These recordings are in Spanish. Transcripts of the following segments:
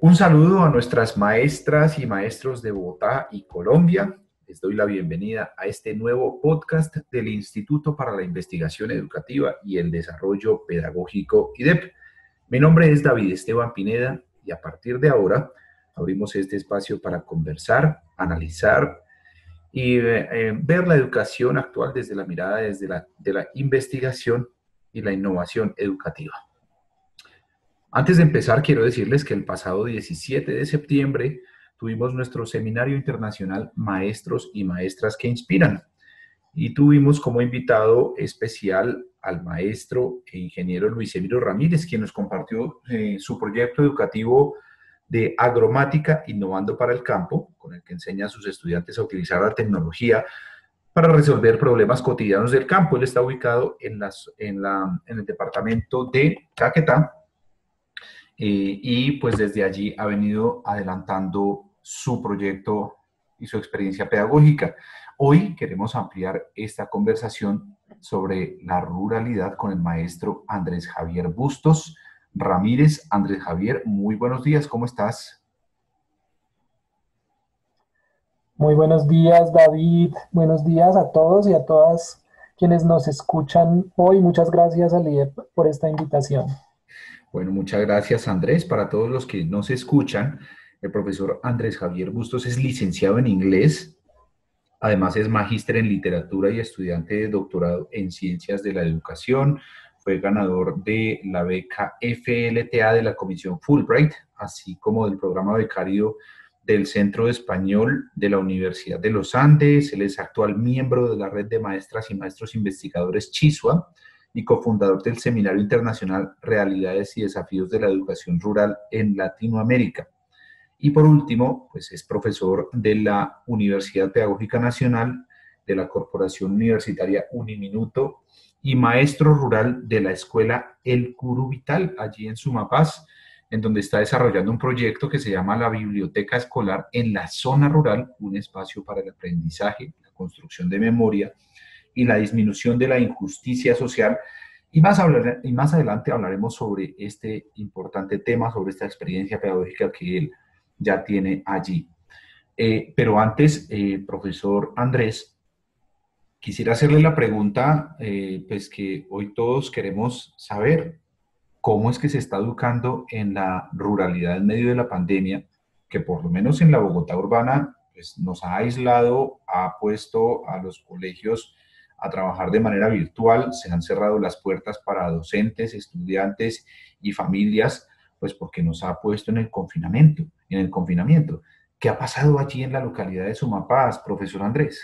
Un saludo a nuestras maestras y maestros de Bogotá y Colombia. Les doy la bienvenida a este nuevo podcast del Instituto para la Investigación Educativa y el Desarrollo Pedagógico IDEP. Mi nombre es David Esteban Pineda y a partir de ahora abrimos este espacio para conversar, analizar y ver la educación actual desde la mirada de la investigación y la innovación educativa. Antes de empezar, quiero decirles que el pasado 17 de septiembre tuvimos nuestro seminario internacional Maestros y Maestras que Inspiran y tuvimos como invitado especial al maestro e ingeniero Luis Emiro Ramírez, quien nos compartió su proyecto educativo de agromática innovando para el campo, con el que enseña a sus estudiantes a utilizar la tecnología para resolver problemas cotidianos del campo. Él está ubicado en el departamento de Caquetá, y pues desde allí ha venido adelantando su proyecto y su experiencia pedagógica. Hoy queremos ampliar esta conversación sobre la ruralidad con el maestro Andrés Javier Bustos Ramírez. Andrés Javier, muy buenos días, ¿cómo estás? Muy buenos días, David. Buenos días a todos y a todas quienes nos escuchan hoy. Muchas gracias, Aliet, por esta invitación. Bueno, muchas gracias, Andrés. Para todos los que nos escuchan, el profesor Andrés Javier Bustos es licenciado en inglés. Además, es magíster en literatura y estudiante de doctorado en ciencias de la educación. Fue ganador de la beca FLTA de la Comisión Fulbright, así como del programa becario del Centro de Español de la Universidad de los Andes. Él es actual miembro de la red de maestras y maestros investigadores CHISUA y cofundador del Seminario Internacional Realidades y Desafíos de la Educación Rural en Latinoamérica. Y por último, pues es profesor de la Universidad Pedagógica Nacional, de la Corporación Universitaria Uniminuto y maestro rural de la Escuela El Curubital, allí en Sumapaz, en donde está desarrollando un proyecto que se llama la Biblioteca Escolar en la Zona Rural, un espacio para el aprendizaje, la construcción de memoria y la disminución de la injusticia social. Y más adelante hablaremos sobre este importante tema, sobre esta experiencia pedagógica que él ya tiene allí. Pero antes, profesor Andrés, quisiera hacerle la pregunta, pues que hoy todos queremos saber, ¿cómo es que se está educando en la ruralidad en medio de la pandemia, que por lo menos en la Bogotá urbana pues, nos ha aislado, ha puesto a los colegios a trabajar de manera virtual, se han cerrado las puertas para docentes, estudiantes y familias, pues porque nos ha puesto en el confinamiento. ¿Qué ha pasado allí en la localidad de Sumapaz, profesor Andrés?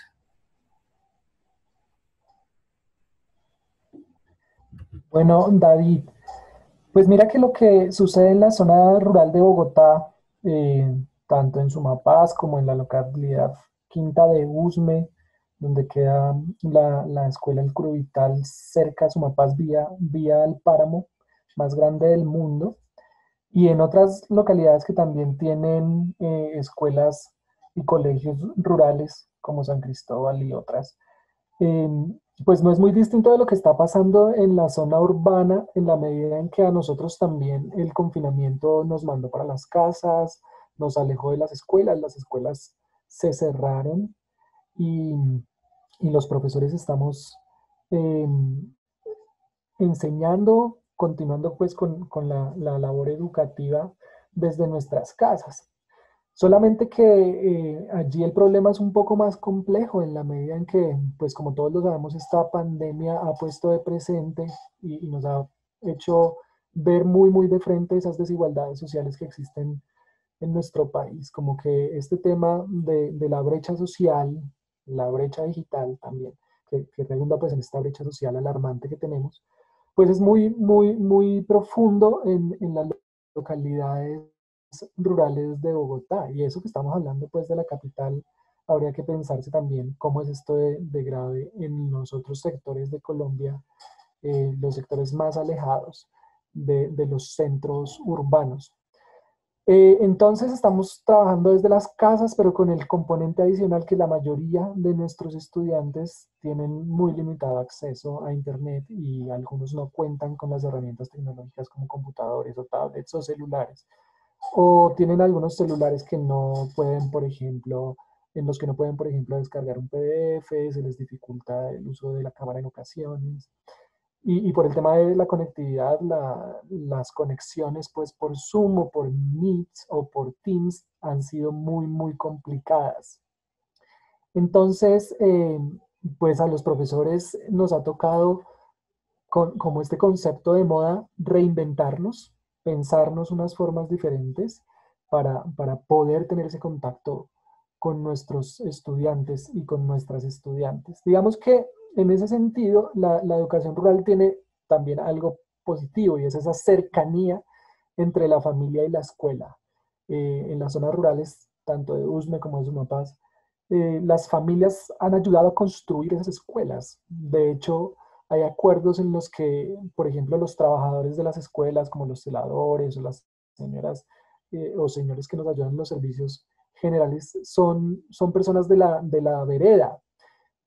Bueno, David, pues mira que lo que sucede en la zona rural de Bogotá, tanto en Sumapaz como en la localidad Quinta de Usme, donde queda la escuela El Curubital cerca de Sumapaz, vía el páramo más grande del mundo, y en otras localidades que también tienen escuelas y colegios rurales como San Cristóbal y otras, eh, pues no es muy distinto de lo que está pasando en la zona urbana en la medida en que a nosotros también el confinamiento nos mandó para las casas, nos alejó de las escuelas se cerraron y, y los profesores estamos eh, enseñando, continuando pues con la labor educativa desde nuestras casas. Solamente que allí el problema es un poco más complejo en la medida en que, pues como todos lo sabemos, esta pandemia ha puesto de presente y nos ha hecho ver muy de frente esas desigualdades sociales que existen en nuestro país, como que este tema de la brecha social, la brecha digital también, que redunda pues en esta brecha social alarmante que tenemos, pues es muy profundo en las localidades rurales de Bogotá. Y eso que estamos hablando pues de la capital, habría que pensarse también cómo es esto de grave en los otros sectores de Colombia, los sectores más alejados de los centros urbanos. Entonces estamos trabajando desde las casas, pero con el componente adicional que la mayoría de nuestros estudiantes tienen muy limitado acceso a Internet y algunos no cuentan con las herramientas tecnológicas como computadores o tablets o celulares. o tienen algunos celulares que no pueden, por ejemplo, en los que no pueden, por ejemplo, descargar un PDF, se les dificulta el uso de la cámara en ocasiones. Y por el tema de la conectividad, las conexiones pues por Zoom o por Meet o por Teams han sido muy, muy complicadas. Entonces, pues a los profesores nos ha tocado, como este concepto de moda, reinventarnos, pensarnos unas formas diferentes para poder tener ese contacto con nuestros estudiantes y con nuestras estudiantes. Digamos que en ese sentido, la educación rural tiene también algo positivo y es esa cercanía entre la familia y la escuela. En las zonas rurales, tanto de Usme como de Sumapaz, las familias han ayudado a construir esas escuelas. De hecho, hay acuerdos en los que, por ejemplo, los trabajadores de las escuelas, como los celadores o las señoras o señores que nos ayudan en los servicios generales, son personas de la vereda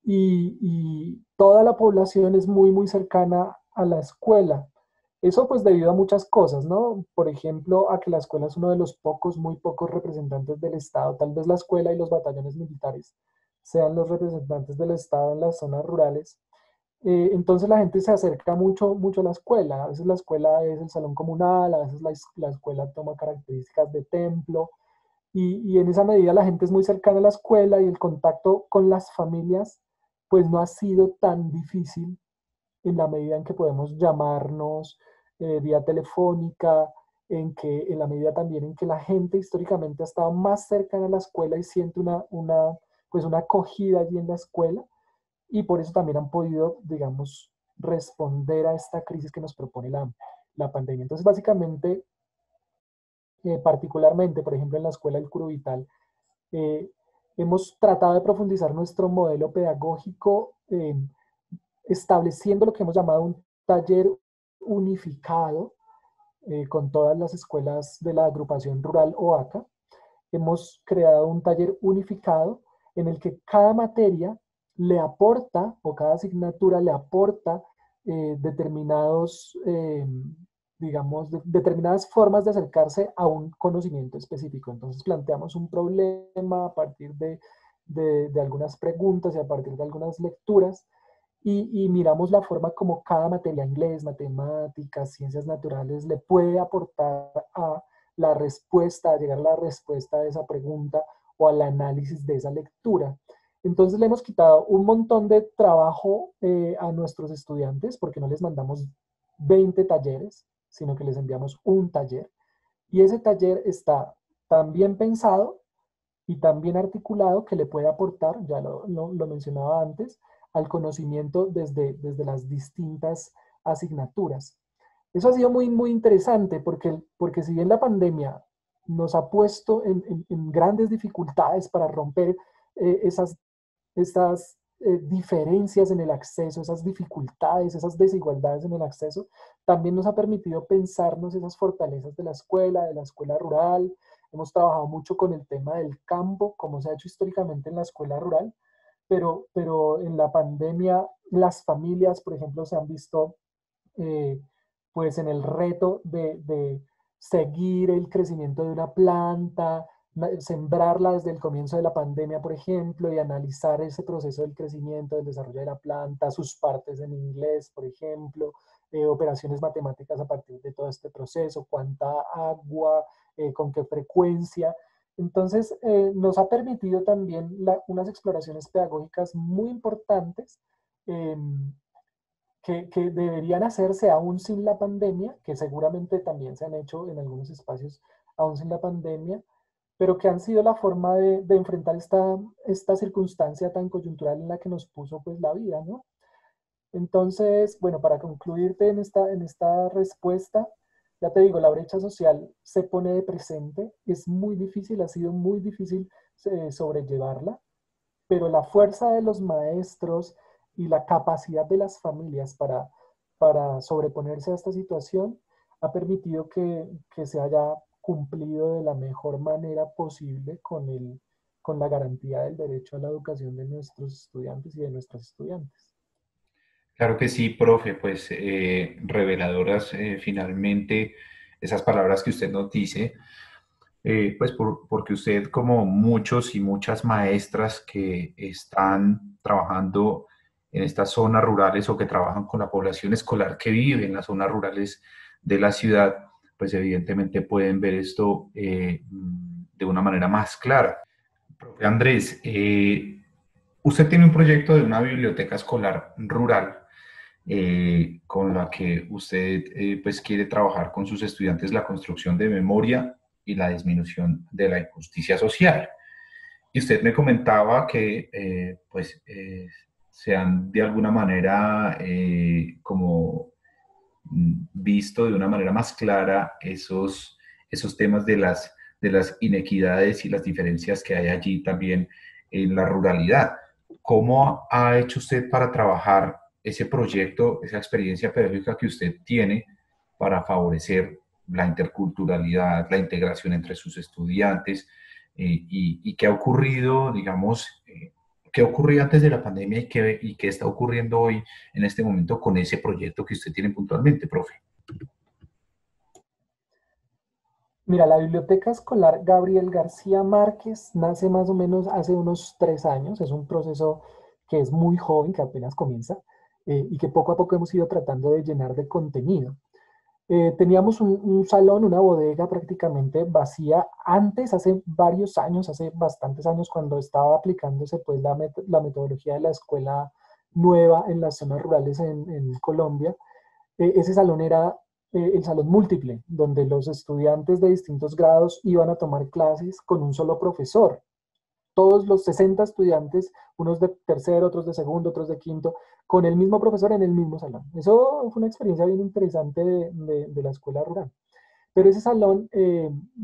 y toda la población es muy, muy cercana a la escuela. Eso pues debido a muchas cosas, ¿no? Por ejemplo, a que la escuela es uno de los pocos, muy pocos representantes del Estado. Tal vez la escuela y los batallones militares sean los representantes del Estado en las zonas rurales. Entonces la gente se acerca mucho, mucho a la escuela. A veces la escuela es el salón comunal, a veces la escuela toma características de templo y en esa medida la gente es muy cercana a la escuela y el contacto con las familias pues no ha sido tan difícil en la medida en que podemos llamarnos vía telefónica, en la medida también en que la gente históricamente ha estado más cercana a la escuela y siente pues una acogida allí en la escuela y por eso también han podido, digamos, responder a esta crisis que nos propone la pandemia. Entonces, básicamente, particularmente, por ejemplo, en la escuela del Curo Vital, eh, hemos tratado de profundizar nuestro modelo pedagógico estableciendo lo que hemos llamado un taller unificado con todas las escuelas de la agrupación rural OACA. Hemos creado un taller unificado en el que cada materia le aporta o cada asignatura le aporta determinados, digamos, determinadas formas de acercarse a un conocimiento específico. Entonces planteamos un problema a partir de algunas preguntas y a partir de algunas lecturas y miramos la forma como cada materia, inglés, matemáticas, ciencias naturales, le puede aportar a la respuesta, a llegar a la respuesta de esa pregunta o al análisis de esa lectura. Entonces le hemos quitado un montón de trabajo a nuestros estudiantes porque no les mandamos 20 talleres, sino que les enviamos un taller. Y ese taller está tan bien pensado y tan bien articulado que le puede aportar, ya lo mencionaba antes, al conocimiento desde las distintas asignaturas. Eso ha sido muy, muy interesante porque si bien la pandemia nos ha puesto en grandes dificultades para romper esas diferencias en el acceso, esas dificultades, esas desigualdades en el acceso, también nos ha permitido pensarnos esas fortalezas de la escuela rural. Hemos trabajado mucho con el tema del campo, como se ha hecho históricamente en la escuela rural, pero en la pandemia las familias, por ejemplo, se han visto eh, pues en el reto de seguir el crecimiento de una planta, sembrarla desde el comienzo de la pandemia, por ejemplo, y analizar ese proceso del crecimiento, del desarrollo de la planta, sus partes en inglés, por ejemplo, operaciones matemáticas a partir de todo este proceso, cuánta agua, con qué frecuencia. Entonces, nos ha permitido también unas exploraciones pedagógicas muy importantes eh, que deberían hacerse aún sin la pandemia, que seguramente también se han hecho en algunos espacios aún sin la pandemia, pero que han sido la forma de enfrentar esta circunstancia tan coyuntural en la que nos puso pues la vida, ¿no? Entonces, bueno, para concluirte en esta respuesta, ya te digo, la brecha social se pone de presente, es muy difícil, ha sido muy difícil sobrellevarla, pero la fuerza de los maestros y la capacidad de las familias para sobreponerse a esta situación ha permitido que se haya cumplido de la mejor manera posible con la garantía del derecho a la educación de nuestros estudiantes y de nuestras estudiantes. Claro que sí, profe, pues reveladoras finalmente esas palabras que usted nos dice. Pues porque usted, como muchos y muchas maestras que están trabajando en estas zonas rurales o que trabajan con la población escolar que vive en las zonas rurales de la ciudad, pues evidentemente pueden ver esto de una manera más clara. Profe Andrés, usted tiene un proyecto de una biblioteca escolar rural con la que usted pues quiere trabajar con sus estudiantes la construcción de memoria y la disminución de la injusticia social. Y usted me comentaba que se han de alguna manera como visto de una manera más clara esos temas de las inequidades y las diferencias que hay allí también en la ruralidad. ¿Cómo ha hecho usted para trabajar ese proyecto, esa experiencia pedagógica que usted tiene para favorecer la interculturalidad, la integración entre sus estudiantes y qué ha ocurrido, digamos, qué ocurrió antes de la pandemia y qué está ocurriendo hoy en este momento con ese proyecto que usted tiene puntualmente, profe? Mira, la Biblioteca Escolar Gabriel García Márquez nace más o menos hace unos 3 años. Es un proceso que es muy joven, que apenas comienza, y que poco a poco hemos ido tratando de llenar de contenido. Teníamos un salón, una bodega prácticamente vacía antes, hace varios años, hace bastantes años, cuando estaba aplicándose pues la metodología de la escuela nueva en las zonas rurales en Colombia. Ese salón era el salón múltiple, donde los estudiantes de distintos grados iban a tomar clases con un solo profesor. Todos los 60 estudiantes, unos de tercero, otros de segundo, otros de quinto, con el mismo profesor en el mismo salón. Eso fue una experiencia bien interesante de la escuela rural. Pero ese salón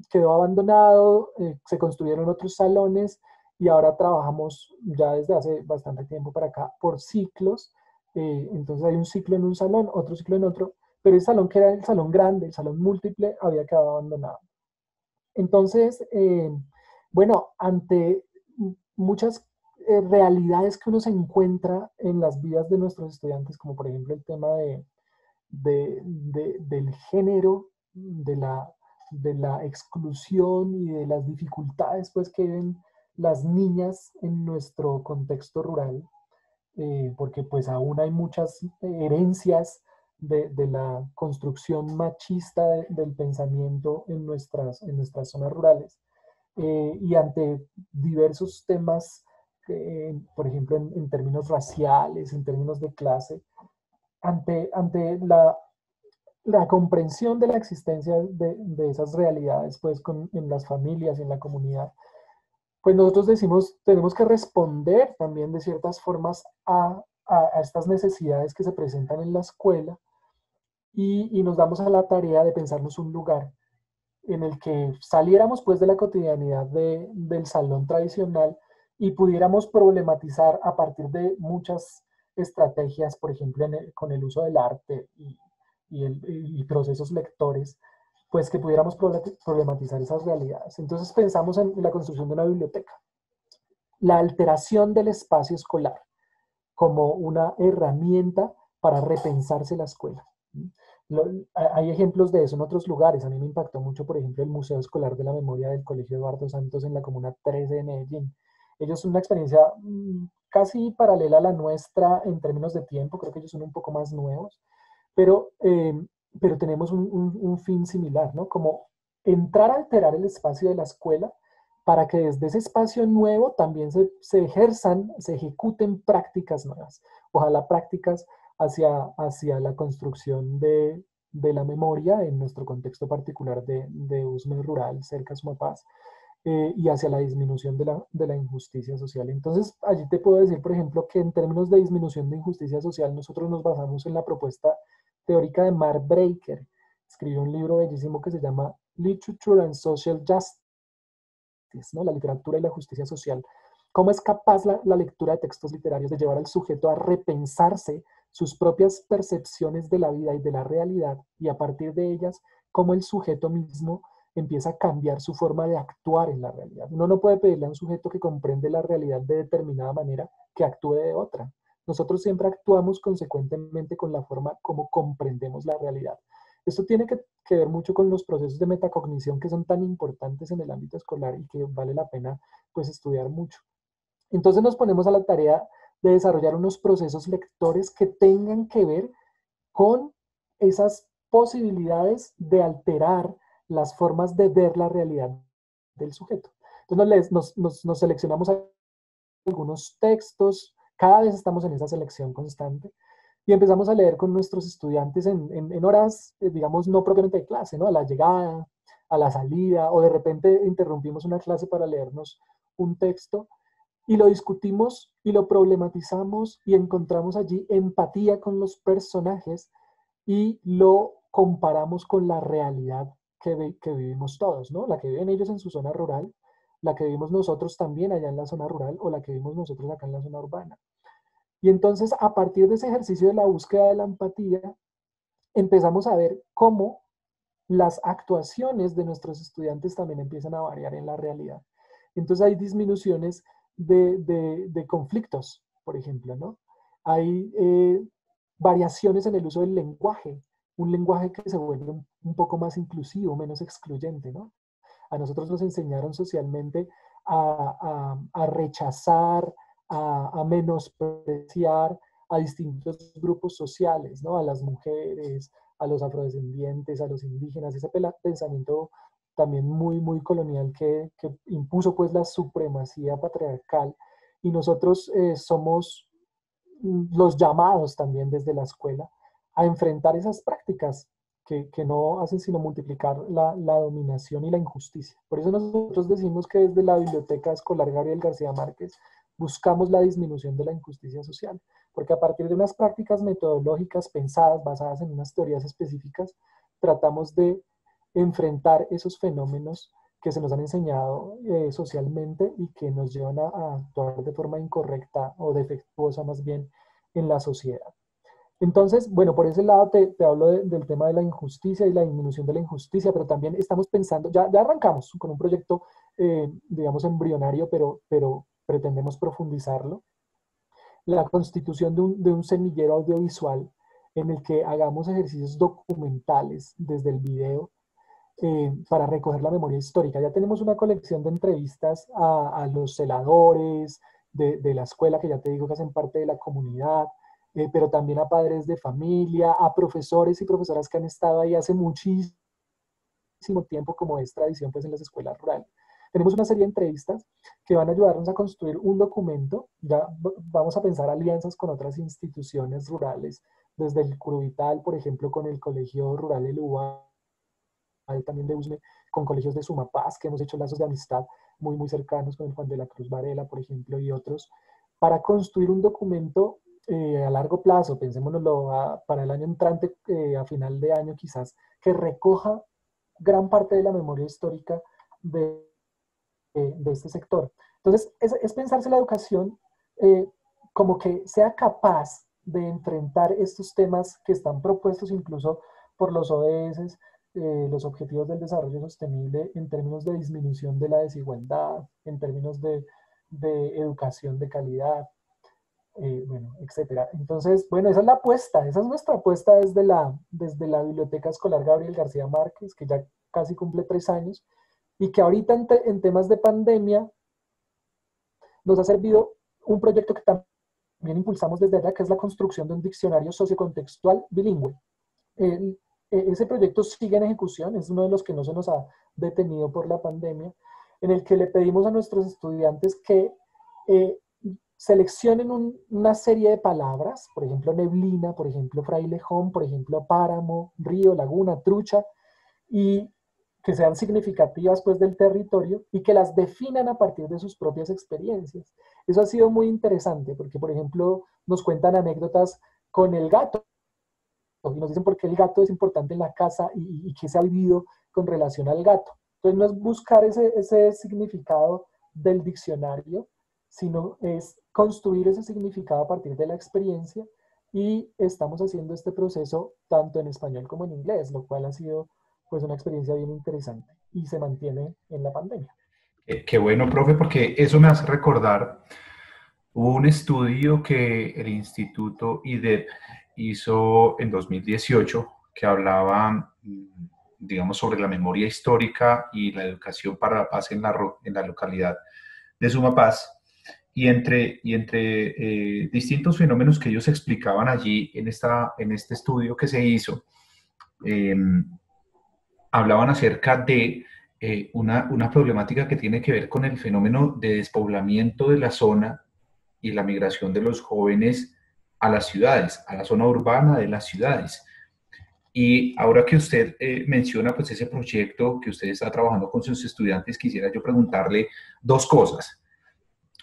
quedó abandonado, se construyeron otros salones y ahora trabajamos ya desde hace bastante tiempo para acá por ciclos. Entonces hay un ciclo en un salón, otro ciclo en otro, pero el salón que era el salón grande, el salón múltiple, había quedado abandonado. Entonces, bueno, ante muchas realidades que uno se encuentra en las vidas de nuestros estudiantes, como por ejemplo el tema del género, de la exclusión y de las dificultades pues, que ven las niñas en nuestro contexto rural, porque pues aún hay muchas herencias de la construcción machista del pensamiento en nuestras zonas rurales. Y ante diversos temas, por ejemplo, en términos raciales, en términos de clase, ante la comprensión de la existencia de esas realidades pues, en las familias y en la comunidad, pues nosotros decimos, tenemos que responder también de ciertas formas a estas necesidades que se presentan en la escuela y nos damos a la tarea de pensarnos un lugar en el que saliéramos pues de la cotidianidad del salón tradicional y pudiéramos problematizar a partir de muchas estrategias, por ejemplo, con el uso del arte y procesos lectores, pues que pudiéramos problematizar esas realidades. Entonces pensamos en la construcción de una biblioteca, la alteración del espacio escolar como una herramienta para repensarse la escuela. Hay ejemplos de eso en otros lugares. A mí me impactó mucho, por ejemplo, el Museo Escolar de la Memoria del Colegio Eduardo Santos en la Comuna 13 de Medellín. Ellos son una experiencia casi paralela a la nuestra en términos de tiempo. Creo que ellos son un poco más nuevos, pero, pero tenemos un fin similar, ¿no? Como entrar a alterar el espacio de la escuela para que desde ese espacio nuevo también se ejerzan, se ejecuten prácticas nuevas. Ojalá prácticas hacia la construcción de la memoria en nuestro contexto particular de Usme rural, cerca de Sumapaz, y hacia la disminución de la injusticia social. Entonces, allí te puedo decir, por ejemplo, que en términos de disminución de injusticia social, nosotros nos basamos en la propuesta teórica de Mark Breaker. Escribió un libro bellísimo que se llama Literature and Social Justice, ¿no? La literatura y la justicia social. ¿Cómo es capaz la lectura de textos literarios de llevar al sujeto a repensarse sus propias percepciones de la vida y de la realidad, y a partir de ellas, cómo el sujeto mismo empieza a cambiar su forma de actuar en la realidad? Uno no puede pedirle a un sujeto que comprende la realidad de determinada manera que actúe de otra. Nosotros siempre actuamos consecuentemente con la forma como comprendemos la realidad. Esto tiene que ver mucho con los procesos de metacognición que son tan importantes en el ámbito escolar y que vale la pena pues estudiar mucho. Entonces nos ponemos a la tarea de desarrollar unos procesos lectores que tengan que ver con esas posibilidades de alterar las formas de ver la realidad del sujeto. Entonces nos seleccionamos algunos textos, cada vez estamos en esa selección constante, y empezamos a leer con nuestros estudiantes en horas, digamos, no propiamente de clase, ¿no? A la llegada, a la salida, o de repente interrumpimos una clase para leernos un texto, y lo discutimos y lo problematizamos y encontramos allí empatía con los personajes y lo comparamos con la realidad que vivimos todos, ¿no? La que viven ellos en su zona rural, la que vivimos nosotros también allá en la zona rural o la que vivimos nosotros acá en la zona urbana. Y entonces, a partir de ese ejercicio de la búsqueda de la empatía, empezamos a ver cómo las actuaciones de nuestros estudiantes también empiezan a variar en la realidad. Entonces hay disminuciones de conflictos, por ejemplo, ¿no? Hay variaciones en el uso del lenguaje, un lenguaje que se vuelve un poco más inclusivo, menos excluyente, ¿no? A nosotros nos enseñaron socialmente a rechazar, a menospreciar a distintos grupos sociales, ¿no? A las mujeres, a los afrodescendientes, a los indígenas, ese pensamiento también muy colonial que impuso pues la supremacía patriarcal. Y nosotros somos los llamados también desde la escuela a enfrentar esas prácticas que no hacen sino multiplicar la dominación y la injusticia. Por eso nosotros decimos que desde la Biblioteca Escolar Gabriel García Márquez buscamos la disminución de la injusticia social, porque a partir de unas prácticas metodológicas pensadas, basadas en unas teorías específicas, tratamos de enfrentar esos fenómenos que se nos han enseñado socialmente y que nos llevan a actuar de forma incorrecta o defectuosa más bien en la sociedad. Entonces, bueno, por ese lado te hablo del tema de la injusticia y la disminución de la injusticia, pero también estamos pensando, ya arrancamos con un proyecto, digamos, embrionario, pero pretendemos profundizarlo, la constitución de un semillero audiovisual en el que hagamos ejercicios documentales desde el video para recoger la memoria histórica. Ya tenemos una colección de entrevistas a los celadores de la escuela, que ya te digo que hacen parte de la comunidad, pero también a padres de familia, a profesores y profesoras que han estado ahí hace muchísimo tiempo, como es tradición pues en las escuelas rurales. Tenemos una serie de entrevistas que van a ayudarnos a construir un documento. Ya vamos a pensar alianzas con otras instituciones rurales, desde el Curuvital, por ejemplo, con el Colegio Rural El Ubal, también de Usme, con colegios de Sumapaz, que hemos hecho lazos de amistad muy cercanos con el Juan de la Cruz Varela, por ejemplo, y otros, para construir un documento a largo plazo, pensémonoslo para el año entrante, a final de año quizás, que recoja gran parte de la memoria histórica de este sector. Entonces, es pensarse la educación como que sea capaz de enfrentar estos temas que están propuestos incluso por los ODS, los Objetivos del Desarrollo Sostenible, en términos de disminución de la desigualdad, en términos de educación de calidad, bueno, etcétera. Entonces, bueno, esa es la apuesta, esa es nuestra apuesta desde la Biblioteca Escolar Gabriel García Márquez, que ya casi cumple 3 años, y que ahorita en temas de pandemia nos ha servido un proyecto que también impulsamos desde allá, que es la construcción de un diccionario sociocontextual bilingüe. Ese proyecto sigue en ejecución, es uno de los que no se nos ha detenido por la pandemia, en el que le pedimos a nuestros estudiantes que seleccionen una serie de palabras, por ejemplo neblina, por ejemplo frailejón, por ejemplo páramo, río, laguna, trucha, y que sean significativas pues del territorio y que las definan a partir de sus propias experiencias. Eso ha sido muy interesante porque, por ejemplo, nos cuentan anécdotas con el gato y nos dicen por qué el gato es importante en la casa y qué se ha vivido con relación al gato. Entonces no es buscar ese significado del diccionario, sino es construir ese significado a partir de la experiencia, y estamos haciendo este proceso tanto en español como en inglés, lo cual ha sido pues una experiencia bien interesante y se mantiene en la pandemia. Qué bueno, profe, porque eso me hace recordar, hubo un estudio que el Instituto IDEP hizo en 2018 que hablaba, digamos, sobre la memoria histórica y la educación para la paz en la localidad de Sumapaz. Y entre distintos fenómenos que ellos explicaban allí en este estudio que se hizo, eh, hablaban acerca de una problemática que tiene que ver con el fenómeno de despoblamiento de la zona y la migración de los jóvenes a las ciudades, a la zona urbana de las ciudades. Y ahora que usted menciona pues ese proyecto que usted está trabajando con sus estudiantes, quisiera yo preguntarle dos cosas.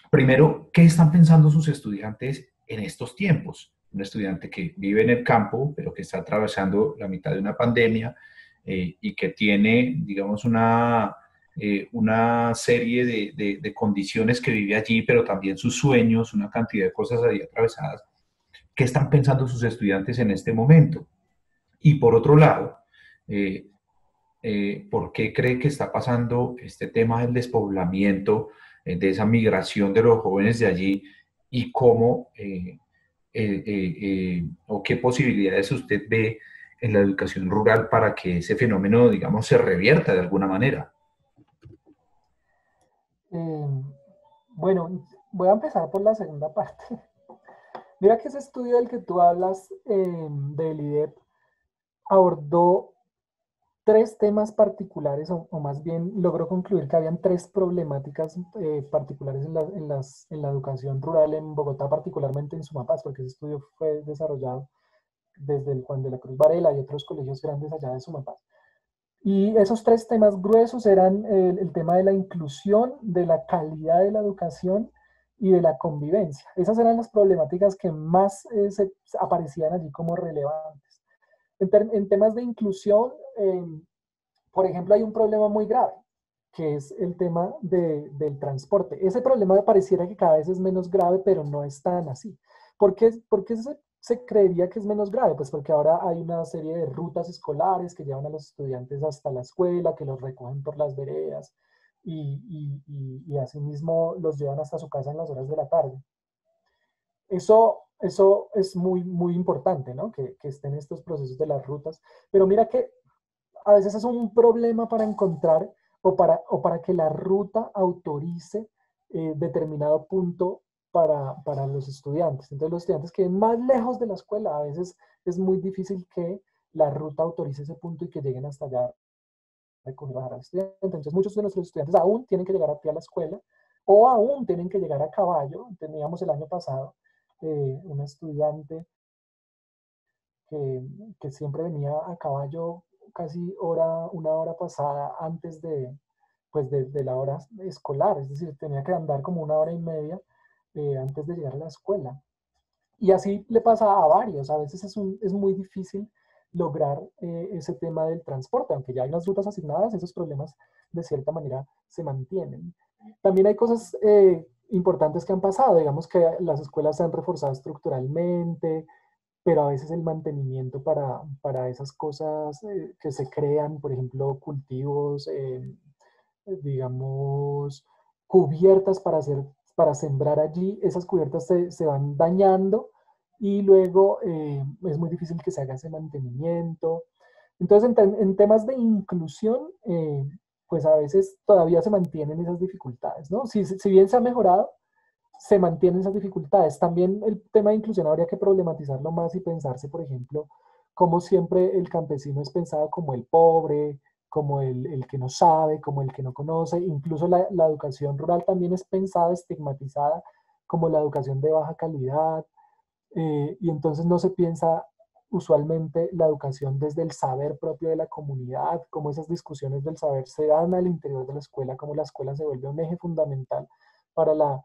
Primero, ¿qué están pensando sus estudiantes en estos tiempos? Un estudiante que vive en el campo, pero que está atravesando la mitad de una pandemia y que tiene, digamos, una serie de condiciones que vive allí, pero también sus sueños, una cantidad de cosas ahí atravesadas. ¿Qué están pensando sus estudiantes en este momento? Y por otro lado, eh, ¿por qué cree que está pasando este tema del despoblamiento, de esa migración de los jóvenes de allí y cómo o qué posibilidades usted ve en la educación rural para que ese fenómeno, digamos, se revierta de alguna manera? Eh, bueno, voy a empezar por la segunda parte. Mira que ese estudio del que tú hablas del IDEP abordó tres temas particulares, o más bien logró concluir que habían tres problemáticas particulares en la educación rural en Bogotá, particularmente en Sumapaz, porque ese estudio fue desarrollado desde el Juan de la Cruz Varela y otros colegios grandes allá de Sumapaz. Y esos tres temas gruesos eran el tema de la inclusión, de la calidad de la educación y de la convivencia. Esas eran las problemáticas que más aparecían allí como relevantes. En temas de inclusión, por ejemplo, hay un problema muy grave, que es el tema del transporte. Ese problema pareciera que cada vez es menos grave, pero no es tan así. ¿Por qué se creería que es menos grave? Pues porque ahora hay una serie de rutas escolares que llevan a los estudiantes hasta la escuela, que los recogen por las veredas y asimismo los llevan hasta su casa en las horas de la tarde. Eso es muy, muy importante, ¿no? Que estén estos procesos de las rutas. Pero mira que a veces es un problema para encontrar o para que la ruta autorice determinado punto para los estudiantes. Entonces los estudiantes que viven más lejos de la escuela, a veces es muy difícil que la ruta autorice ese punto y que lleguen hasta allá a recoger y bajar al estudiante. Entonces muchos de nuestros estudiantes aún tienen que llegar a pie a la escuela o aún tienen que llegar a caballo. Teníamos el año pasado una estudiante que, que siempre venía a caballo casi una hora pasada antes de la hora escolar, es decir, tenía que andar como una hora y media antes de llegar a la escuela. Y así le pasa a varios, a veces es muy difícil lograr ese tema del transporte, aunque ya hay unas rutas asignadas, esos problemas de cierta manera se mantienen. También hay cosas importantes que han pasado, digamos que las escuelas se han reforzado estructuralmente, pero a veces el mantenimiento para esas cosas que se crean, por ejemplo, cultivos, digamos, cubiertas para sembrar allí, esas cubiertas se van dañando y luego es muy difícil que se haga ese mantenimiento. Entonces, en temas de inclusión, pues a veces todavía se mantienen esas dificultades, ¿no? Si bien se ha mejorado, se mantienen esas dificultades. También el tema de inclusión habría que problematizarlo más y pensarse, por ejemplo, como siempre el campesino es pensado como el pobre, como el que no sabe, como el que no conoce. Incluso la educación rural también es pensada, estigmatizada como la educación de baja calidad. Y entonces no se piensa usualmente la educación desde el saber propio de la comunidad, como esas discusiones del saber se dan al interior de la escuela, como la escuela se vuelve un eje fundamental para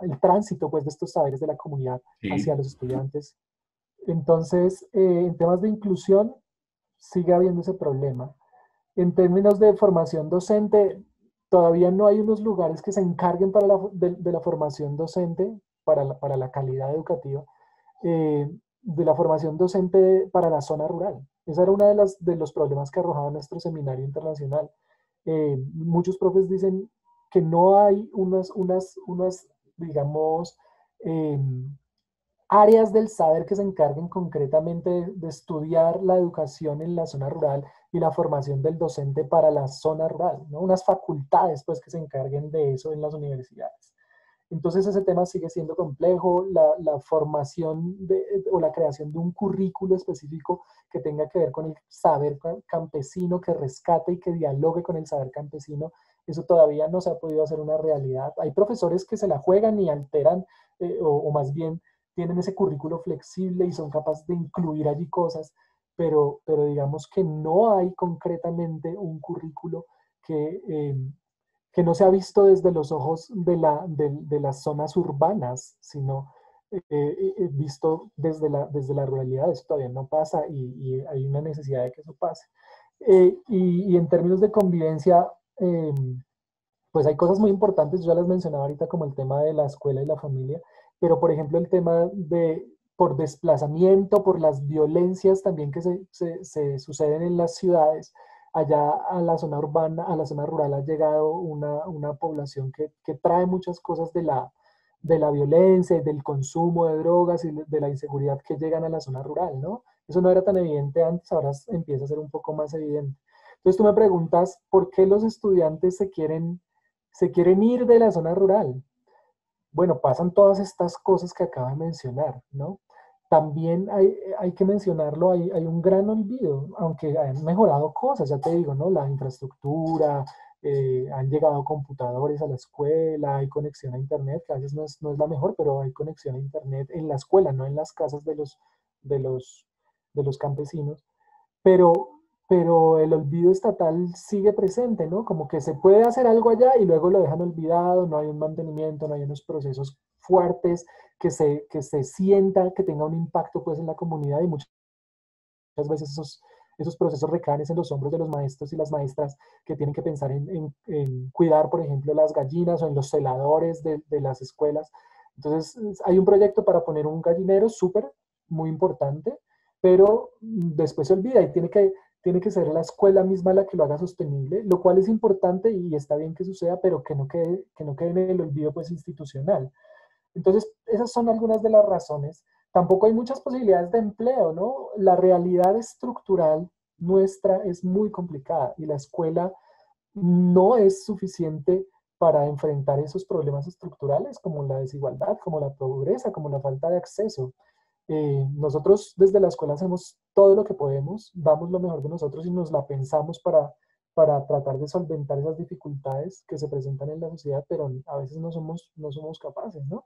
el tránsito pues, de estos saberes de la comunidad hacia Sí. los estudiantes. Entonces, en temas de inclusión, sigue habiendo ese problema. En términos de formación docente, todavía no hay unos lugares que se encarguen de la formación docente, para la calidad educativa, de la formación docente para la zona rural. Ese era uno de los problemas que arrojaba nuestro seminario internacional. Muchos profes dicen que no hay digamos, eh, áreas del saber que se encarguen concretamente de estudiar la educación en la zona rural y la formación del docente para la zona rural, ¿no? Unas facultades pues que se encarguen de eso en las universidades. Entonces ese tema sigue siendo complejo, la formación o la creación de un currículo específico que tenga que ver con el saber campesino, que rescate y que dialogue con el saber campesino, eso todavía no se ha podido hacer una realidad. Hay profesores que se la juegan y alteran, o más bien tienen ese currículo flexible y son capaces de incluir allí cosas, pero digamos que no hay concretamente un currículo que, que no se ha visto desde los ojos de las zonas urbanas, sino visto desde la ruralidad. Eso todavía no pasa y hay una necesidad de que eso pase. Y en términos de convivencia, pues hay cosas muy importantes, yo ya las mencionaba ahorita como el tema de la escuela y la familia, pero por ejemplo el tema de por desplazamiento, por las violencias también que se suceden en las ciudades, allá a la zona urbana, a la zona rural ha llegado una población que trae muchas cosas de la violencia, del consumo de drogas y de la inseguridad que llegan a la zona rural, ¿no? Eso no era tan evidente antes, ahora empieza a ser un poco más evidente. Entonces tú me preguntas, ¿por qué los estudiantes se quieren ir de la zona rural? Bueno, pasan todas estas cosas que acabo de mencionar, ¿no? También hay que mencionarlo, hay un gran olvido, aunque han mejorado cosas, ya te digo, ¿no? La infraestructura, han llegado computadores a la escuela, hay conexión a internet, que a veces no es la mejor, pero hay conexión a internet en la escuela, no en las casas de los, de los campesinos. Pero, pero el olvido estatal sigue presente, ¿no? Como que se puede hacer algo allá y luego lo dejan olvidado, no hay un mantenimiento, no hay unos procesos fuertes que se sienta, que tenga un impacto pues en la comunidad y muchas veces esos procesos recaen en los hombros de los maestros y las maestras que tienen que pensar en cuidar, por ejemplo, las gallinas o en los celadores de las escuelas. Entonces, hay un proyecto para poner un gallinero súper, muy importante, pero después se olvida y tiene que ser la escuela misma la que lo haga sostenible, lo cual es importante y está bien que suceda, pero que no quede en el olvido pues institucional. Entonces, esas son algunas de las razones. Tampoco hay muchas posibilidades de empleo, ¿no? La realidad estructural nuestra es muy complicada y la escuela no es suficiente para enfrentar esos problemas estructurales como la desigualdad, como la pobreza, como la falta de acceso. Nosotros desde la escuela hacemos todo lo que podemos, damos lo mejor de nosotros y nos la pensamos para tratar de solventar esas dificultades que se presentan en la sociedad, pero a veces no somos capaces, ¿no?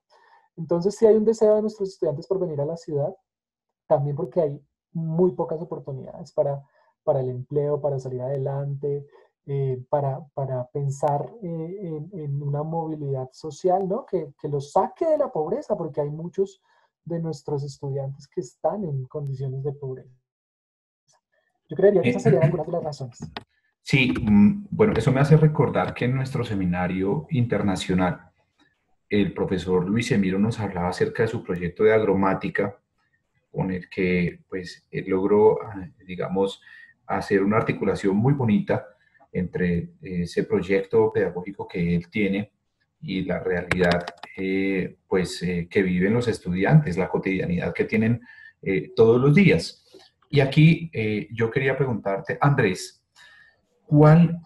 Entonces, sí hay un deseo de nuestros estudiantes por venir a la ciudad, también porque hay muy pocas oportunidades para el empleo, para salir adelante, para pensar en una movilidad social, ¿no? Que los saque de la pobreza, porque hay muchos de nuestros estudiantes que están en condiciones de pobreza. Yo creería que Eh, esas serían algunas de las razones. sí, bueno, eso me hace recordar que en nuestro seminario internacional, el profesor Luis Emiro nos hablaba acerca de su proyecto de agromática, con el que pues él logró, digamos, hacer una articulación muy bonita entre ese proyecto pedagógico que él tiene y la realidad que viven los estudiantes, la cotidianidad que tienen todos los días. Y aquí yo quería preguntarte, Andrés, ¿cuál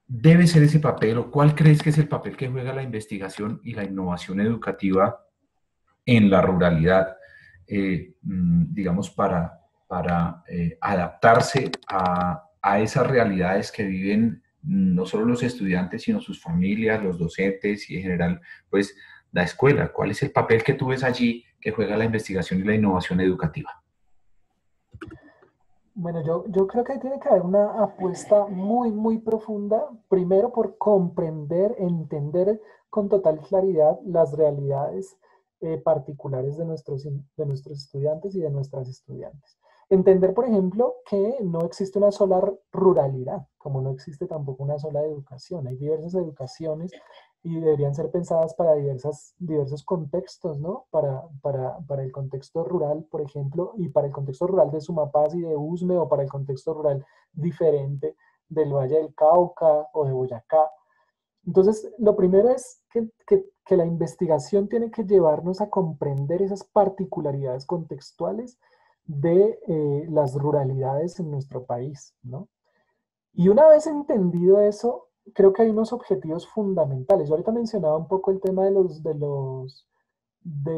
debe ser ese papel o cuál crees que es el papel que juega la investigación y la innovación educativa en la ruralidad, digamos, para adaptarse a esas realidades que viven no solo los estudiantes, sino sus familias, los docentes y en general, pues, la escuela? ¿Cuál es el papel que tú ves allí que juega la investigación y la innovación educativa? Bueno, yo creo que ahí tiene que haber una apuesta muy, muy profunda, primero por comprender, entender con total claridad las realidades particulares de nuestros estudiantes y de nuestras estudiantes. Entender, por ejemplo, que no existe una sola ruralidad, como no existe tampoco una sola educación. Hay diversas educaciones y deberían ser pensadas para diversos contextos, ¿no? Para el contexto rural, por ejemplo, y para el contexto rural de Sumapaz y de Usme, o para el contexto rural diferente del Valle del Cauca o de Boyacá. Entonces, lo primero es que la investigación tiene que llevarnos a comprender esas particularidades contextuales de las ruralidades en nuestro país, ¿no? Y una vez entendido eso, creo que hay unos objetivos fundamentales. Yo ahorita mencionaba un poco el tema de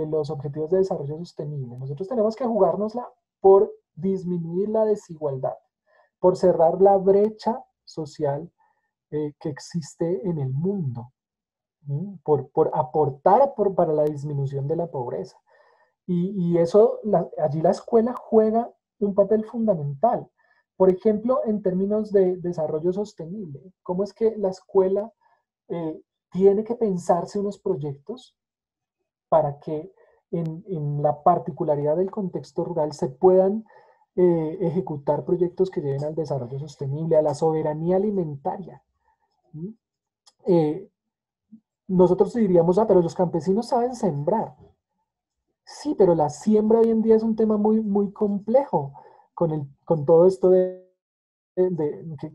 los objetivos de desarrollo sostenible. Nosotros tenemos que jugárnosla por disminuir la desigualdad, por cerrar la brecha social que existe en el mundo, ¿sí? Por aportar para la disminución de la pobreza. Y eso, allí la escuela juega un papel fundamental. Por ejemplo, en términos de desarrollo sostenible, ¿cómo es que la escuela eh, tiene que pensarse unos proyectos para que en la particularidad del contexto rural se puedan ejecutar proyectos que lleven al desarrollo sostenible, a la soberanía alimentaria? ¿Sí? Eh, Nosotros diríamos, pero los campesinos saben sembrar. Sí, pero la siembra hoy en día es un tema muy, muy complejo con todo esto que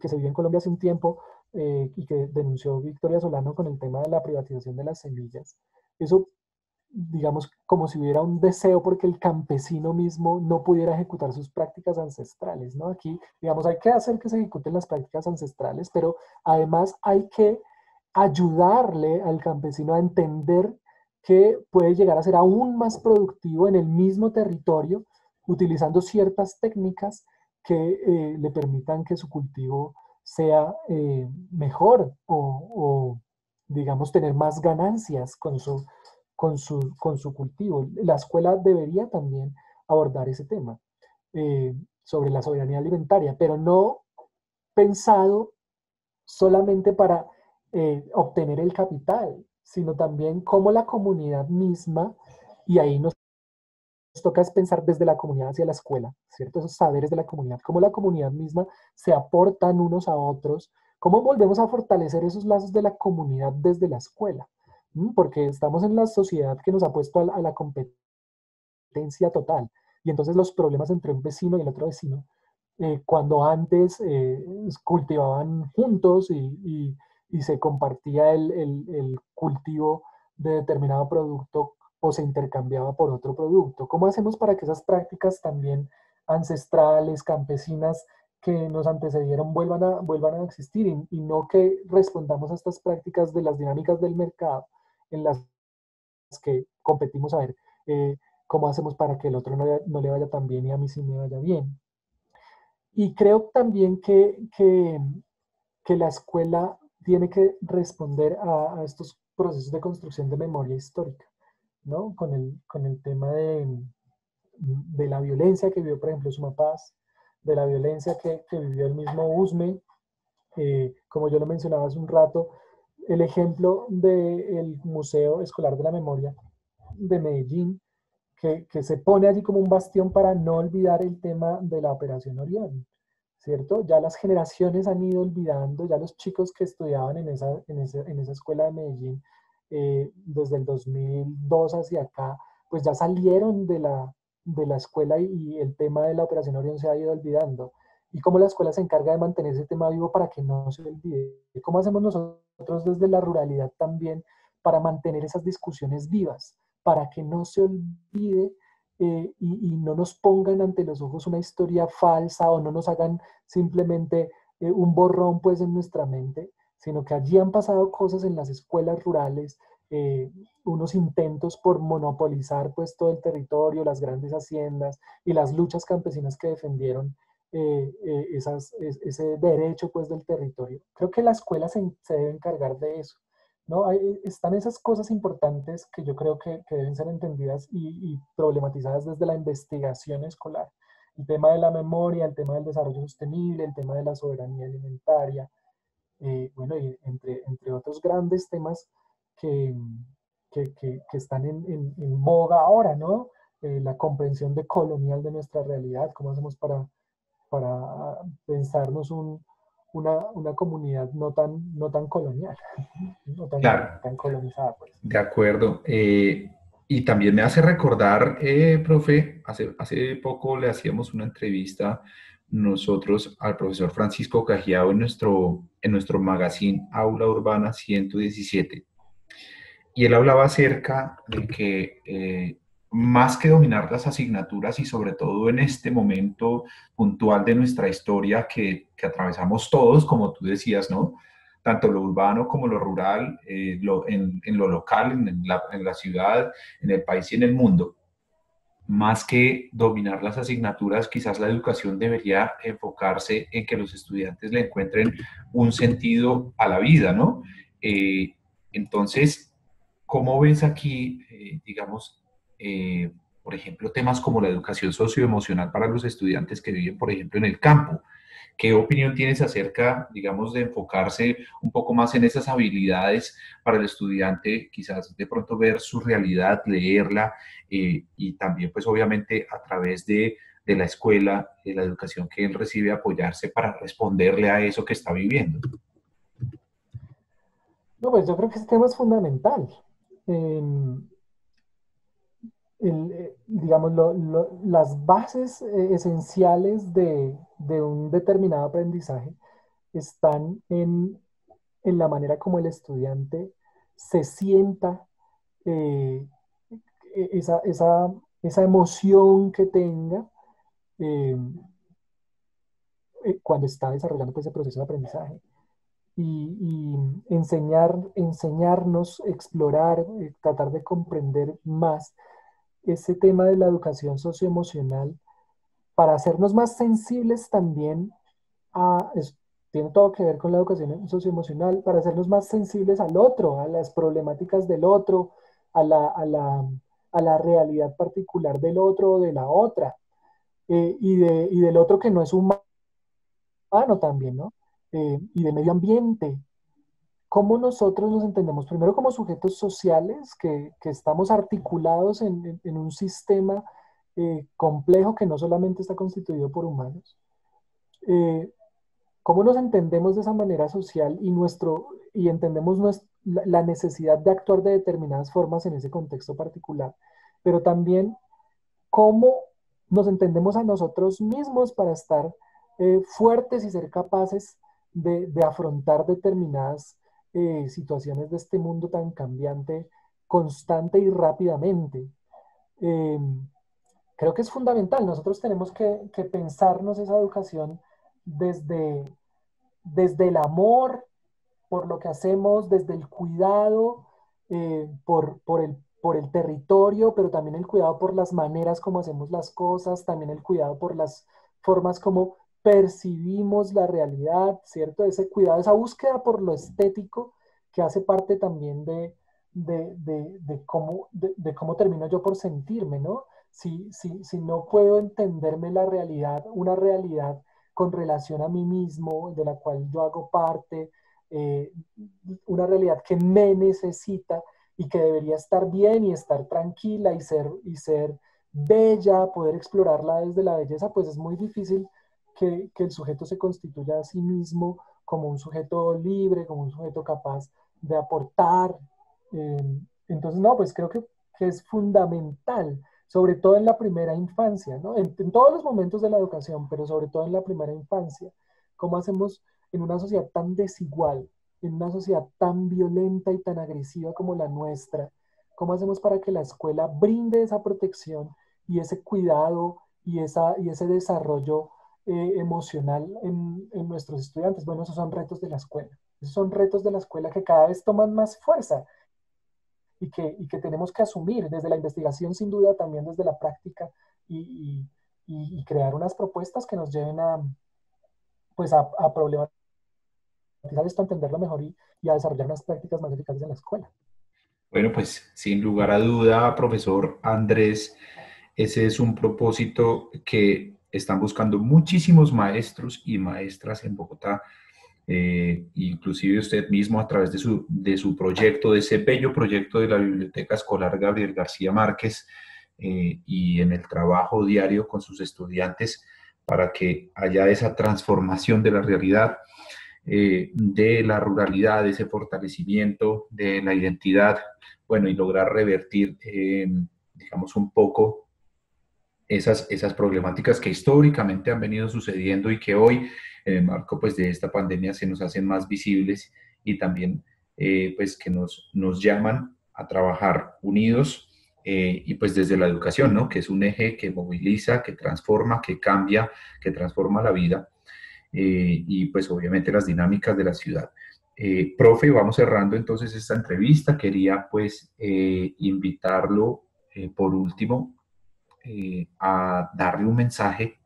se vivió en Colombia hace un tiempo y que denunció Victoria Solano con el tema de la privatización de las semillas. Eso, digamos, como si hubiera un deseo porque el campesino mismo no pudiera ejecutar sus prácticas ancestrales, ¿no? Aquí, digamos, hay que hacer que se ejecuten las prácticas ancestrales, pero además hay que ayudarle al campesino a entender que puede llegar a ser aún más productivo en el mismo territorio utilizando ciertas técnicas que le permitan que su cultivo sea mejor o, digamos, tener más ganancias con su cultivo. La escuela debería también abordar ese tema sobre la soberanía alimentaria, pero no pensado solamente para obtener el capital, sino también cómo la comunidad misma, y ahí nos toca es pensar desde la comunidad hacia la escuela, ¿cierto? Esos saberes de la comunidad, cómo la comunidad misma se aportan unos a otros, cómo volvemos a fortalecer esos lazos de la comunidad desde la escuela, porque estamos en la sociedad que nos ha puesto a la competencia total, y entonces los problemas entre un vecino y el otro vecino cuando antes cultivaban juntos y se compartía el cultivo de determinado producto o se intercambiaba por otro producto. ¿Cómo hacemos para que esas prácticas también ancestrales, campesinas, que nos antecedieron vuelvan a existir y no que respondamos a estas prácticas de las dinámicas del mercado en las que competimos a ver cómo hacemos para que el otro no le vaya tan bien y a mí sí me vaya bien? Y creo también que la escuela tiene que responder a estos procesos de construcción de memoria histórica, ¿no? Con el tema de la violencia que vivió, por ejemplo, Sumapaz, de la violencia que vivió el mismo Usme, como yo lo mencionaba hace un rato, el ejemplo del Museo Escolar de la Memoria de Medellín, que se pone allí como un bastión para no olvidar el tema de la Operación Orión, ¿cierto? Ya las generaciones han ido olvidando, ya los chicos que estudiaban en esa escuela de Medellín desde el 2002 hacia acá, pues ya salieron de la escuela y el tema de la Operación Orión se ha ido olvidando. Y cómo la escuela se encarga de mantener ese tema vivo para que no se olvide. ¿Cómo hacemos nosotros desde la ruralidad también para mantener esas discusiones vivas? Para que no se olvide y no nos pongan ante los ojos una historia falsa o no nos hagan simplemente un borrón pues en nuestra mente, sino que allí han pasado cosas en las escuelas rurales, unos intentos por monopolizar pues todo el territorio, las grandes haciendas y las luchas campesinas que defendieron ese derecho pues del territorio. Creo que la escuela se debe encargar de eso. ¿No? Están esas cosas importantes que yo creo que deben ser entendidas y problematizadas desde la investigación escolar. El tema de la memoria, el tema del desarrollo sostenible, el tema de la soberanía alimentaria, bueno, y entre otros grandes temas que, que están en boga ahora, ¿no? La comprensión decolonial de nuestra realidad, cómo hacemos para pensarnos una comunidad no tan colonial, no Claro, tan colonizada, pues. de acuerdo. Y también me hace recordar, profe, hace poco le hacíamos una entrevista nosotros al profesor Francisco Cajiao en nuestro magazine Aula Urbana 117. Y él hablaba acerca de que más que dominar las asignaturas y sobre todo en este momento puntual de nuestra historia que atravesamos todos, como tú decías, ¿no? Tanto lo urbano como lo rural, en lo local, en la ciudad, en el país y en el mundo, más que dominar las asignaturas, quizás la educación debería enfocarse en que los estudiantes le encuentren un sentido a la vida, ¿no? Eh, entonces, ¿cómo ves aquí, digamos, por ejemplo, temas como la educación socioemocional para los estudiantes que viven, por ejemplo, en el campo? ¿Qué opinión tienes acerca, digamos, de enfocarse un poco más en esas habilidades para el estudiante, quizás de pronto ver su realidad, leerla y también, pues obviamente, a través de la escuela, de la educación que él recibe, apoyarse para responderle a eso que está viviendo? No, pues yo creo que este tema es fundamental. Digamos, las bases esenciales de un determinado aprendizaje están en la manera como el estudiante se sienta, eh, esa, esa, esa emoción que tenga eh, cuando está desarrollando pues, ese proceso de aprendizaje. Y enseñarnos, explorar, tratar de comprender más ese tema de la educación socioemocional para hacernos más sensibles también tiene todo que ver con la educación socioemocional, para hacernos más sensibles al otro, a las problemáticas del otro, a a la realidad particular del otro o de la otra, y del otro que no es humano también, ¿no? Y de medio ambiente. ¿Cómo nosotros nos entendemos? Primero como sujetos sociales, que estamos articulados en un sistema complejo que no solamente está constituido por humanos. Eh, ¿Cómo nos entendemos de esa manera social y entendemos la necesidad de actuar de determinadas formas en ese contexto particular? Pero también cómo nos entendemos a nosotros mismos para estar fuertes y ser capaces de afrontar determinadas situaciones de este mundo tan cambiante, constante y rápidamente. Eh, Creo que es fundamental. Nosotros tenemos que pensarnos esa educación desde, desde el amor por lo que hacemos, desde el cuidado por el territorio, pero también el cuidado por las maneras como hacemos las cosas, también el cuidado por las formas como percibimos la realidad, ¿cierto? Ese cuidado, esa búsqueda por lo estético que hace parte también de cómo termino yo por sentirme, ¿no? Si no puedo entenderme la realidad, una realidad con relación a mí mismo, de la cual yo hago parte, eh, una realidad que me necesita y que debería estar bien y estar tranquila y ser bella, poder explorarla desde la belleza, pues es muy difícil que el sujeto se constituya a sí mismo como un sujeto libre, como un sujeto capaz de aportar. Entonces, no, pues creo que es fundamental, sobre todo en la primera infancia, ¿no? En todos los momentos de la educación, pero sobre todo en la primera infancia. ¿Cómo hacemos en una sociedad tan desigual, en una sociedad tan violenta y tan agresiva como la nuestra? ¿Cómo hacemos para que la escuela brinde esa protección y ese cuidado y ese desarrollo emocional en nuestros estudiantes? Bueno, esos son retos de la escuela. Esos son retos de la escuela que cada vez toman más fuerza y que tenemos que asumir desde la investigación, sin duda, también desde la práctica y, y crear unas propuestas que nos lleven pues a problematizar esto, a entenderlo mejor y a desarrollar unas prácticas más eficaces en la escuela. Bueno, pues sin lugar a duda, profesor Andrés, ese es un propósito que están buscando muchísimos maestros y maestras en Bogotá, inclusive usted mismo a través de su proyecto, de ese bello proyecto de la Biblioteca Escolar Gabriel García Márquez, y en el trabajo diario con sus estudiantes para que haya esa transformación de la realidad, de la ruralidad, de ese fortalecimiento de la identidad, bueno, y lograr revertir, digamos, un poco esas problemáticas que históricamente han venido sucediendo y que hoy, en el marco pues, de esta pandemia, se nos hacen más visibles y también pues, que nos llaman a trabajar unidos y pues desde la educación, ¿no? Que es un eje que moviliza, que transforma, que cambia, que transforma la vida y pues obviamente las dinámicas de la ciudad. Profe, vamos cerrando entonces esta entrevista. Quería pues invitarlo por último a darle un mensaje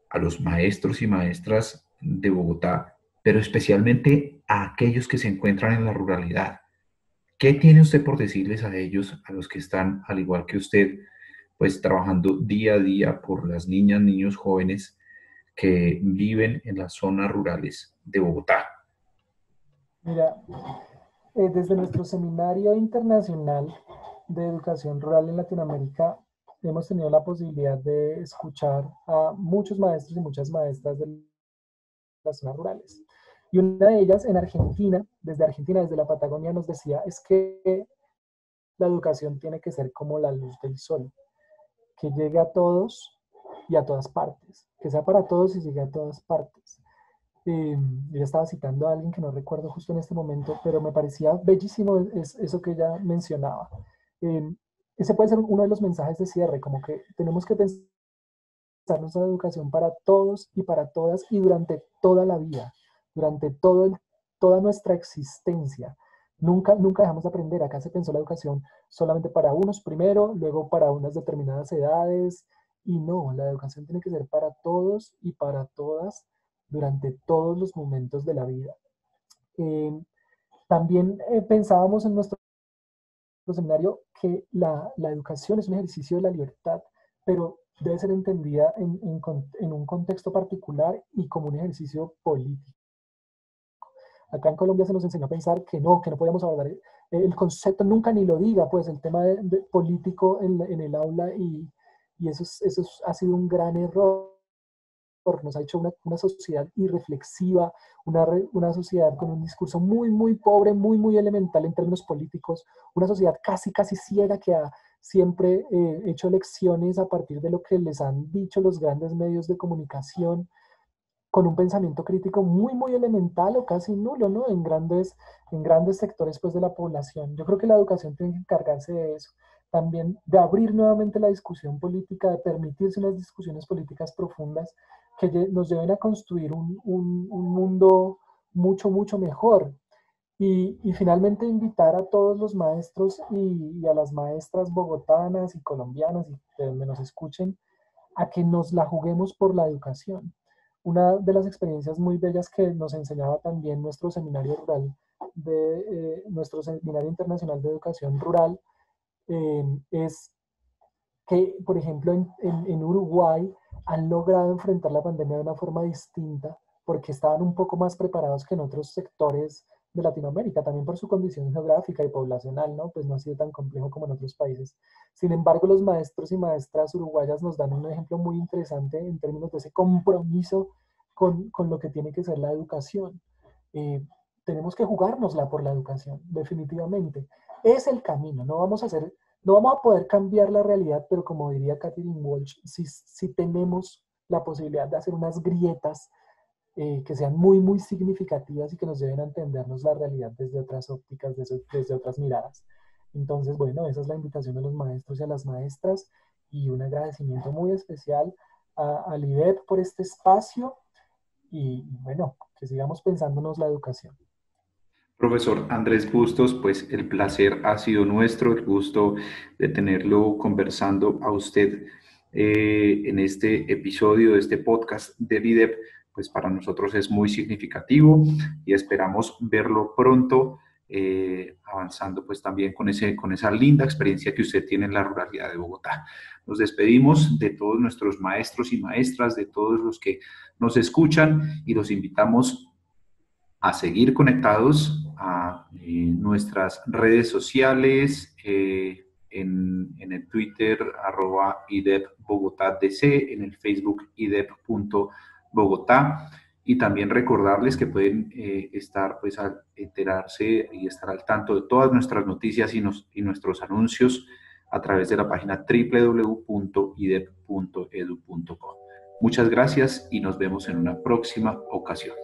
a los maestros y maestras de Bogotá, pero especialmente a aquellos que se encuentran en la ruralidad. ¿Qué tiene usted por decirles a ellos, a los que están, al igual que usted, pues trabajando día a día por las niñas, niños, jóvenes que viven en las zonas rurales de Bogotá? Mira, desde nuestro Seminario Internacional de Educación Rural en Latinoamérica, hemos tenido la posibilidad de escuchar a muchos maestros y muchas maestras de las zonas rurales. Y una de ellas en Argentina, desde la Patagonia, nos decía, es que la educación tiene que ser como la luz del sol, que llegue a todos y a todas partes, que sea para todos y llegue a todas partes. Ella estaba citando a alguien que no recuerdo justo en este momento, pero me parecía bellísimo eso que ella mencionaba. Eh, ese puede ser uno de los mensajes de cierre, como que tenemos que pensar nuestra educación para todos y para todas y durante toda la vida, durante toda nuestra existencia. Nunca dejamos de aprender. Acá se pensó la educación solamente para unos primero, luego para unas determinadas edades, y no, la educación tiene que ser para todos y para todas durante todos los momentos de la vida. Eh, También pensábamos en nuestro seminario que la educación es un ejercicio de la libertad, pero debe ser entendida en un contexto particular y como un ejercicio político. Acá en Colombia se nos enseñó a pensar que no podíamos abordar el concepto, nunca ni lo diga, pues el tema de político en el aula y eso ha sido un gran error. Nos ha hecho una sociedad irreflexiva, una sociedad con un discurso muy pobre, muy elemental en términos políticos, una sociedad casi ciega que ha siempre hecho elecciones a partir de lo que les han dicho los grandes medios de comunicación, con un pensamiento crítico muy elemental o casi nulo, ¿no? En grandes sectores pues, de la población. Yo creo que la educación tiene que encargarse de eso, también de abrir nuevamente la discusión política, de permitirse unas discusiones políticas profundas que nos lleven a construir un mundo mucho mejor. Y finalmente invitar a todos los maestros y a las maestras bogotanas y colombianas y de donde nos escuchen a que nos la juguemos por la educación. Una de las experiencias muy bellas que nos enseñaba también nuestro seminario rural, nuestro seminario internacional de educación rural, es que, por ejemplo, en Uruguay han logrado enfrentar la pandemia de una forma distinta porque estaban un poco más preparados que en otros sectores de Latinoamérica, también por su condición geográfica y poblacional, ¿no? Pues no ha sido tan complejo como en otros países. Sin embargo, los maestros y maestras uruguayas nos dan un ejemplo muy interesante en términos de ese compromiso con lo que tiene que ser la educación. Eh, Tenemos que jugárnosla por la educación, definitivamente. Es el camino, no vamos a poder cambiar la realidad, pero como diría Catherine Walsh, si tenemos la posibilidad de hacer unas grietas que sean muy significativas y que nos lleven a entendernos la realidad desde otras ópticas, desde otras miradas. Entonces, bueno, esa es la invitación a los maestros y a las maestras y un agradecimiento muy especial al IDEP por este espacio y bueno, que sigamos pensándonos la educación. Profesor Andrés Bustos, pues el placer ha sido nuestro, el gusto de tenerlo conversando a usted en este episodio de este podcast del IDEP, pues para nosotros es muy significativo y esperamos verlo pronto avanzando pues también con esa linda experiencia que usted tiene en la ruralidad de Bogotá. Nos despedimos de todos nuestros maestros y maestras, de todos los que nos escuchan y los invitamos a seguir conectados a nuestras redes sociales, en el Twitter, @IDEP Bogotá DC, en el Facebook IDEP.Bogotá. Y también recordarles que pueden estar, pues, a enterarse y estar al tanto de todas nuestras noticias y nuestros anuncios a través de la página www.idep.edu.co. Muchas gracias y nos vemos en una próxima ocasión.